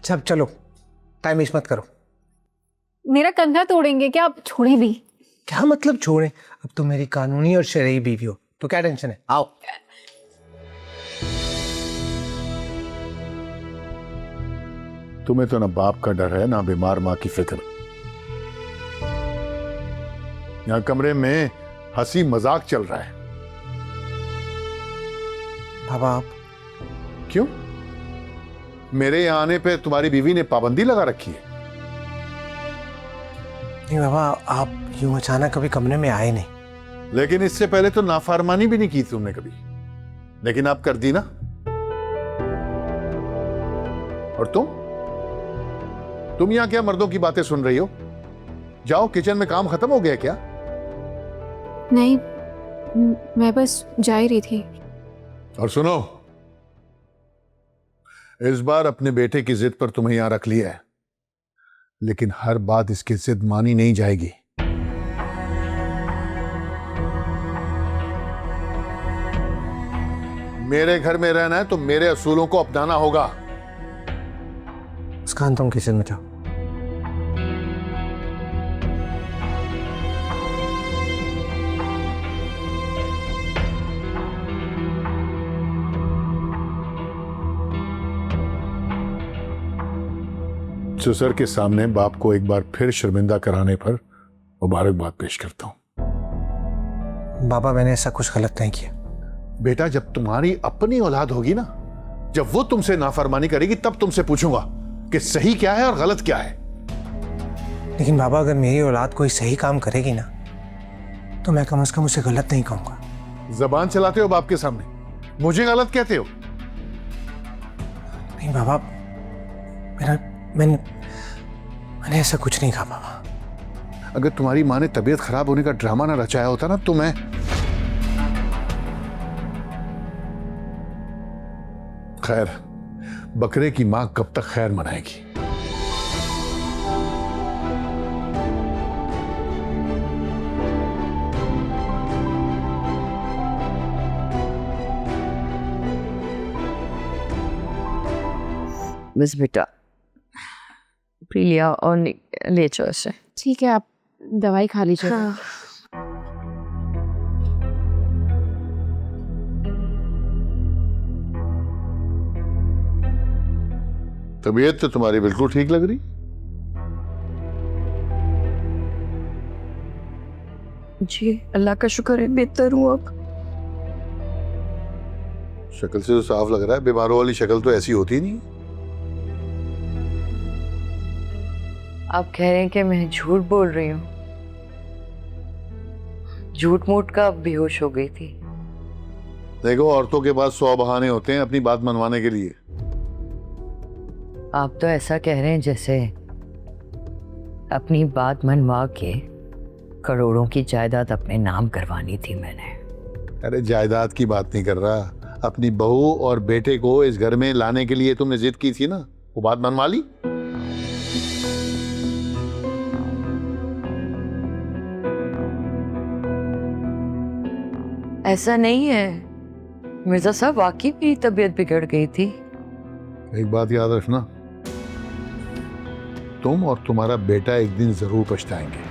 अच्छा अब चलो, टाइम वेस्ट मत करो। मेरा कंधा तोड़ेंगे क्या? आप छोड़े भी। क्या मतलब छोड़े? अब तो मेरी कानूनी और शरई बीवी हो, तो क्या टेंशन है? आओ। तुम्हें तो ना बाप का डर है ना बीमार माँ की फिक्र। यहां कमरे में हंसी मजाक चल रहा है। बाबा आप क्यों? मेरे यहां आने पे तुम्हारी बीवी ने पाबंदी लगा रखी है? नहीं बाबा, आप यूं अचानक कभी कमरे में आए नहीं। लेकिन इससे पहले तो नाफरमानी भी नहीं की तुमने कभी, लेकिन आप कर दी ना। और तुम यहां क्या मर्दों की बातें सुन रही हो? जाओ, किचन में काम खत्म हो गया क्या? नहीं, मैं बस जा ही रही थी। और सुनो, इस बार अपने बेटे की जिद पर तुम्हें यहां रख लिया है, लेकिन हर बात इसकी जिद मानी नहीं जाएगी। मेरे घर में रहना है तो मेरे असूलों को अपनाना होगा। मुस्कान तुम किचन में जाओ। ससुर के सामने बाप को एक बार फिर शर्मिंदा कराने पर मुबारकबाद पेश करता हूं। बाबा मैंने ऐसा कुछ गलत नहीं किया। बेटा, जब तुम्हारी अपनी औलाद होगी ना, जब वो तुमसे नाफरमानी करेगी, तब तुमसे पूछूंगा कि सही क्या है और गलत क्या है। लेकिन बाबा अगर मेरी औलाद कोई सही काम करेगी ना, तो मैं कम से कम उसे गलत नहीं कहूंगा। जबान चलाते हो बाप के सामने, मुझे गलत कहते हो। नहीं बाबा, मैंने ऐसा कुछ नहीं कहा बाबा। अगर तुम्हारी माँ ने तबीयत खराब होने का ड्रामा ना रचाया होता ना, तो मैं खैर, बकरे की मां कब तक खैर मनाएगी। बस बेटा, पी लिया और ले जाओ इसे। ठीक है, आप दवाई खा लीजिए। हाँ। तबीयत तो तुम्हारी बिल्कुल ठीक लग रही। जी अल्लाह का शुक्र है, बेहतर हूँ अब। शक्ल से तो साफ लग रहा है, बीमारों वाली शक्ल तो ऐसी होती नहीं। आप कह रहे हैं कि मैं झूठ बोल रही हूँ? झूठ मूठ का बेहोश हो गई थी। देखो, औरतों के पास 100 बहाने होते हैं अपनी बात मनवाने के लिए। आप तो ऐसा कह रहे हैं जैसे अपनी बात मनवा के करोड़ों की जायदाद अपने नाम करवानी थी मैंने। अरे जायदाद की बात नहीं कर रहा, अपनी बहू और बेटे को इस घर में लाने के लिए तुमने जिद की थी ना, वो बात मनवा ली। ऐसा नहीं है मिर्जा साहब, वाकई मेरी तबीयत बिगड़ गई थी। एक बात याद रखना, तुम और तुम्हारा बेटा एक दिन जरूर पछताएंगे।